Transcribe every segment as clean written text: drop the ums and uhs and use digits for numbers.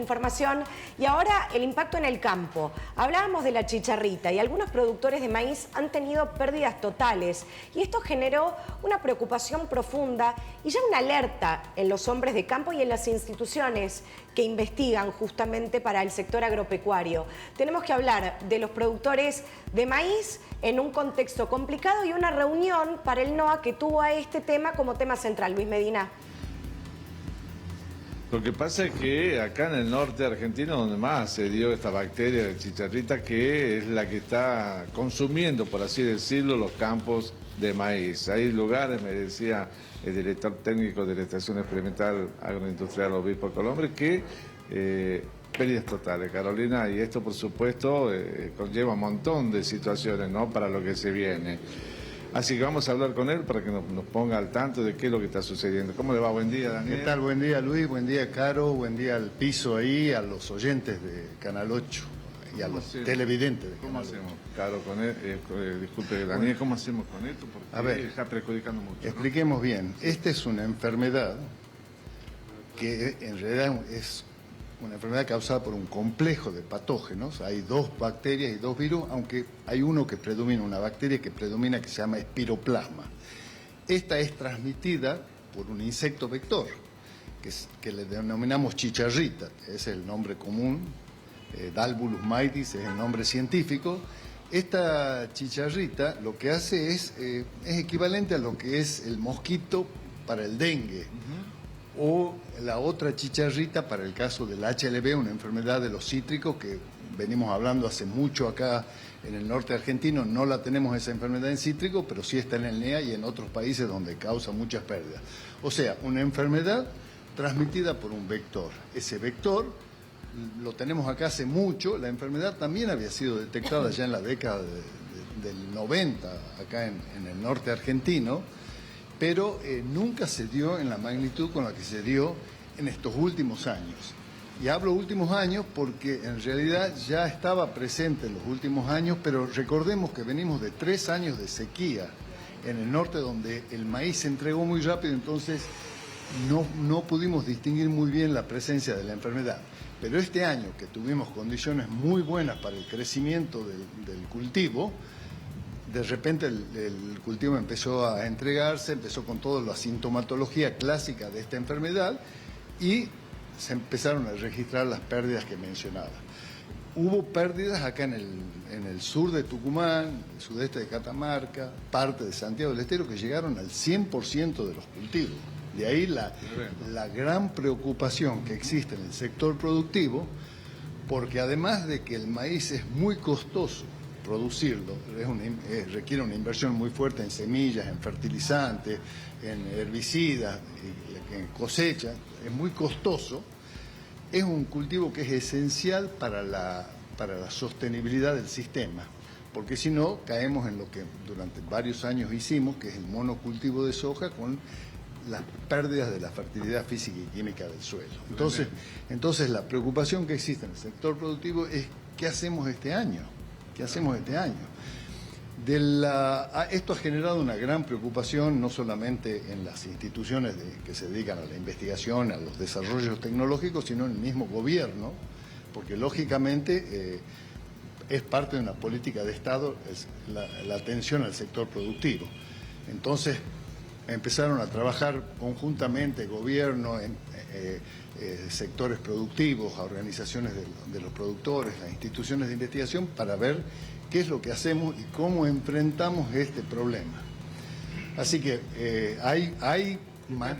información. Y ahora el impacto en el campo. Hablábamos de la chicharrita y algunos productores de maíz han tenido pérdidas totales. Y esto generó una preocupación profunda y ya una alerta en los hombres de campo y en las instituciones que investigan justamente para el sector agropecuario. Tenemos que hablar de los productores de maíz en un contexto complicado y una reunión para el NOA que tuvo a este tema como tema central. Luis Medina. Lo que pasa es que acá en el norte argentino donde más se dio esta bacteria de chicharrita, que es la que está consumiendo, por así decirlo, los campos de maíz. Hay lugares, me decía el director técnico de la Estación Experimental Agroindustrial Obispo Colombre, que pérdidas totales, Carolina, y esto por supuesto conlleva un montón de situaciones, ¿no?, para lo que se viene. Así que vamos a hablar con él para que nos ponga al tanto de qué es lo que está sucediendo. ¿Cómo le va? Buen día, Daniel. ¿Qué tal? Buen día, Luis. Buen día, Caro. Buen día al piso ahí, a los oyentes de Canal 8 y a los televidentes de Canal 8. ¿Cómo hacemos, Caro, con él? Disculpe, Daniel, ¿cómo hacemos con esto? Porque está perjudicando mucho. Expliquemos bien. Esta es una enfermedad que en realidad es una enfermedad causada por un complejo de patógenos. Hay dos bacterias y dos virus, aunque hay uno que predomina, una bacteria que predomina, que se llama espiroplasma. Esta es transmitida por un insecto vector, que le denominamos chicharrita, es el nombre común, Dalbulus maidis es el nombre científico. Esta chicharrita lo que hace es equivalente a lo que es el mosquito para el dengue. O la otra chicharrita para el caso del HLV, una enfermedad de los cítricos que venimos hablando hace mucho acá en el norte argentino. No la tenemos esa enfermedad en cítrico, pero sí está en el NEA y en otros países donde causa muchas pérdidas. O sea, una enfermedad transmitida por un vector. Ese vector lo tenemos acá hace mucho. La enfermedad también había sido detectada ya en la década del 90 acá en el norte argentino, pero nunca se dio en la magnitud con la que se dio en estos últimos años. Y hablo últimos años porque en realidad ya estaba presente en los últimos años, pero recordemos que venimos de 3 años de sequía en el norte donde el maíz se entregó muy rápido, entonces no pudimos distinguir muy bien la presencia de la enfermedad. Pero este año que tuvimos condiciones muy buenas para el crecimiento del cultivo, de repente el cultivo empezó a entregarse, empezó con toda la sintomatología clásica de esta enfermedad y se empezaron a registrar las pérdidas que mencionaba. Hubo pérdidas acá en el sur de Tucumán, el sudeste de Catamarca, parte de Santiago del Estero, que llegaron al 100% de los cultivos. De ahí la gran preocupación que existe en el sector productivo, porque además de que el maíz es muy costoso producirlo, requiere una inversión muy fuerte en semillas, en fertilizantes, en herbicidas, en cosecha, es muy costoso. Es un cultivo que es esencial para la sostenibilidad del sistema, porque si no caemos en lo que durante varios años hicimos, que es el monocultivo de soja con las pérdidas de la fertilidad física y química del suelo. Entonces la preocupación que existe en el sector productivo es ¿qué hacemos este año? ¿Qué hacemos este año? Esto ha generado una gran preocupación, no solamente en las instituciones que se dedican a la investigación, a los desarrollos tecnológicos, sino en el mismo gobierno, porque lógicamente es parte de una política de Estado la atención al sector productivo. Entonces empezaron a trabajar conjuntamente gobierno, sectores productivos, a organizaciones de los productores, las instituciones de investigación, para ver qué es lo que hacemos y cómo enfrentamos este problema. Así que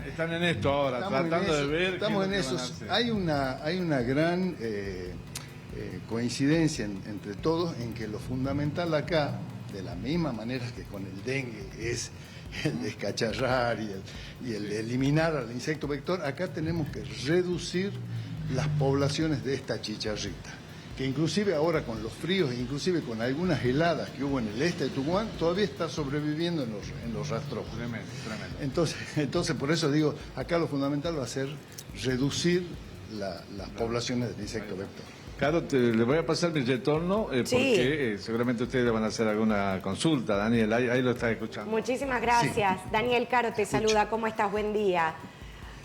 están en esto ahora, tratando de ver. Estamos en eso. Hay una gran coincidencia entre todos en que lo fundamental acá, de la misma manera que con el dengue es el descacharrar y el eliminar al insecto vector, acá tenemos que reducir las poblaciones de esta chicharrita, que inclusive ahora con los fríos e inclusive con algunas heladas que hubo en el este de Tucumán, todavía está sobreviviendo en los rastrojos. Tremendo. Entonces, por eso digo, acá lo fundamental va a ser reducir las poblaciones del insecto vector. Claro, le voy a pasar mi retorno porque seguramente ustedes le van a hacer alguna consulta. Daniel, ahí lo está escuchando. Muchísimas gracias. Sí. Daniel Caro te saluda. ¿Cómo estás? Buen día.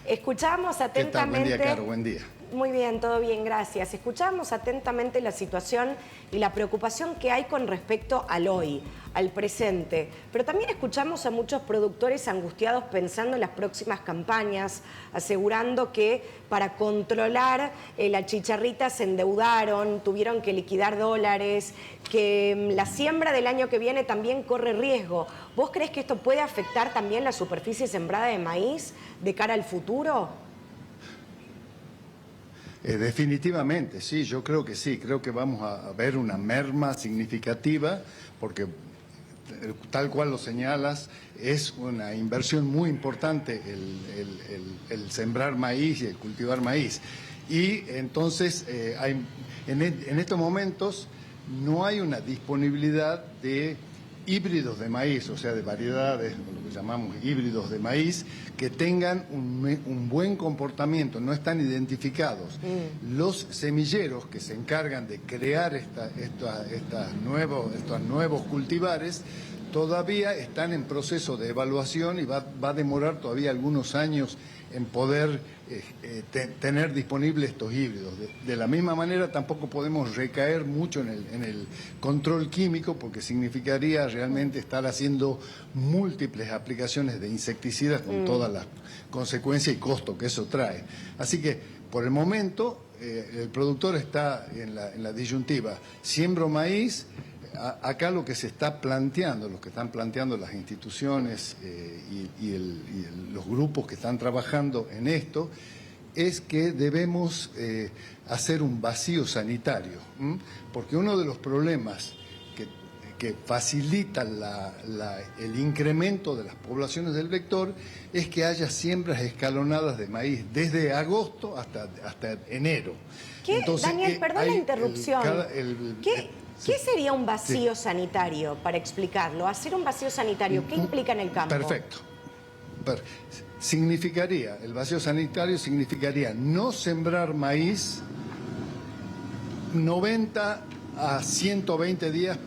Escuchamos atentamente... ¿Qué tal? Buen día, Caro. Buen día. Muy bien, todo bien, gracias. Escuchamos atentamente la situación y la preocupación que hay con respecto al hoy, al presente, pero también escuchamos a muchos productores angustiados pensando en las próximas campañas, asegurando que para controlar la chicharrita se endeudaron, tuvieron que liquidar dólares, que la siembra del año que viene también corre riesgo. ¿Vos creés que esto puede afectar también la superficie sembrada de maíz de cara al futuro? Definitivamente, sí, yo creo que sí, creo que vamos a ver una merma significativa porque tal cual lo señalas, es una inversión muy importante el sembrar maíz y el cultivar maíz. Y entonces en estos momentos no hay una disponibilidad de híbridos de maíz, o sea, de variedades, lo que llamamos híbridos de maíz, que tengan un buen comportamiento, no están identificados. Los semilleros que se encargan de crear estos nuevos cultivares todavía están en proceso de evaluación y va a demorar todavía algunos años en poder tener disponibles estos híbridos. De la misma manera tampoco podemos recaer mucho en el control químico porque significaría realmente estar haciendo múltiples aplicaciones de insecticidas con todas las consecuencias y costo que eso trae. Así que por el momento el productor está en la disyuntiva, siembro maíz. Acá lo que se está planteando, lo que están planteando las instituciones y los grupos que están trabajando en esto, es que debemos hacer un vacío sanitario, porque uno de los problemas que facilita el incremento de las poblaciones del vector es que haya siembras escalonadas de maíz desde agosto hasta enero. Entonces, Daniel, perdón la interrupción. ¿Qué sería un vacío sanitario, para explicarlo? Hacer un vacío sanitario, ¿qué implica en el campo? Perfecto. El vacío sanitario significaría no sembrar maíz 90 a 120 días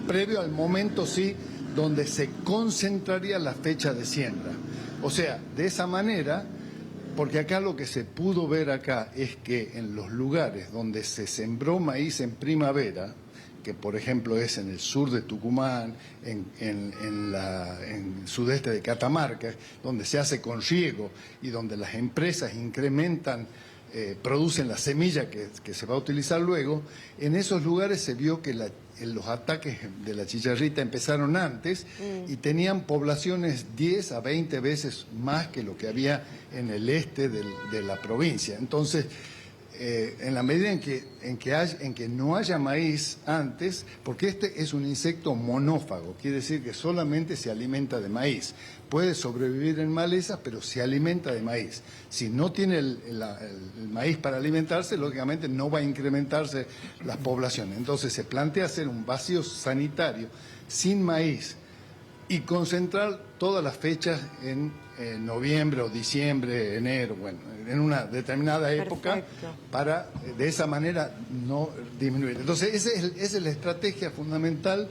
previo al momento, sí, donde se concentraría la fecha de siembra. O sea, de esa manera, porque acá lo que se pudo ver acá es que en los lugares donde se sembró maíz en primavera, que por ejemplo es en el sur de Tucumán, en el sudeste de Catamarca, donde se hace con riego y donde las empresas incrementan, producen la semilla que se va a utilizar luego, en esos lugares se vio que los ataques de la chicharrita empezaron antes y tenían poblaciones 10 a 20 veces más que lo que había en el este de la provincia. Entonces, en la medida en que no haya maíz antes, porque este es un insecto monófago, quiere decir que solamente se alimenta de maíz. Puede sobrevivir en malezas, pero se alimenta de maíz. Si no tiene el maíz para alimentarse, lógicamente no va a incrementarse las poblaciones. Entonces se plantea hacer un vacío sanitario sin maíz y concentrar todas las fechas en noviembre o diciembre, enero, bueno, en una determinada época. Perfecto. Para de esa manera no disminuir. Entonces esa es la estrategia fundamental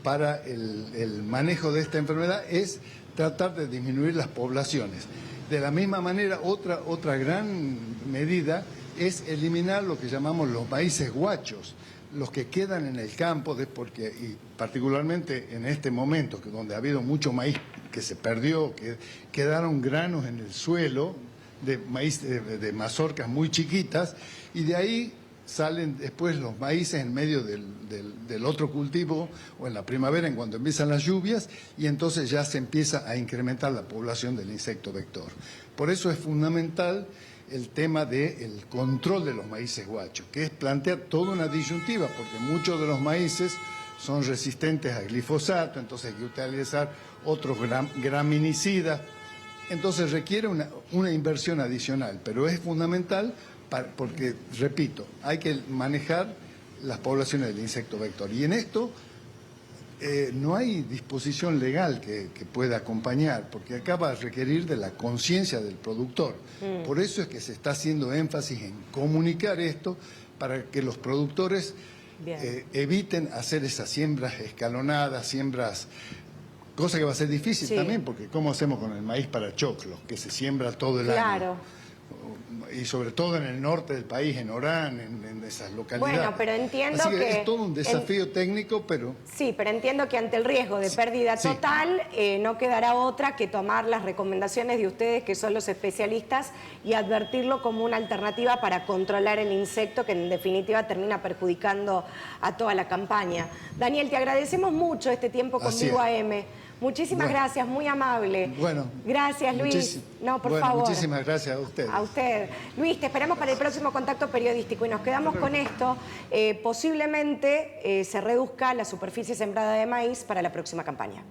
para el manejo de esta enfermedad, es tratar de disminuir las poblaciones. De la misma manera, otra gran medida es eliminar lo que llamamos los maíces guachos, los que quedan en el campo, y particularmente en este momento, donde ha habido mucho maíz que se perdió, que quedaron granos en el suelo de maíz, de mazorcas muy chiquitas, y de ahí salen después los maíces en medio del otro cultivo o en la primavera, en cuanto empiezan las lluvias, y entonces ya se empieza a incrementar la población del insecto vector. Por eso es fundamental el tema del control de los maíces guachos, que es plantear toda una disyuntiva, porque muchos de los maíces son resistentes a glifosato, entonces hay que utilizar otros graminicidas, entonces requiere una inversión adicional, pero es fundamental porque, repito, hay que manejar las poblaciones del insecto vector. Y en esto no hay disposición legal que pueda acompañar, porque acá va a requerir de la conciencia del productor. Por eso es que se está haciendo énfasis en comunicar esto para que los productores eviten hacer esas siembras escalonadas, cosa que va a ser difícil también, porque ¿cómo hacemos con el maíz para choclo, que se siembra todo el año? y sobre todo en el norte del país, en Orán, en esas localidades. Bueno, pero entiendo Así que es todo un desafío técnico, pero... Sí, pero entiendo que ante el riesgo de pérdida sí. total no quedará otra que tomar las recomendaciones de ustedes, que son los especialistas, y advertirlo como una alternativa para controlar el insecto, que en definitiva termina perjudicando a toda la campaña. Daniel, te agradecemos mucho este tiempo con Vivo AM. Muchísimas gracias, muy amable. Bueno. Gracias, Luis. No, por favor. Muchísimas gracias a ustedes. A usted. Luis, te esperamos para el próximo contacto periodístico y nos quedamos con esto. Posiblemente se reduzca la superficie sembrada de maíz para la próxima campaña.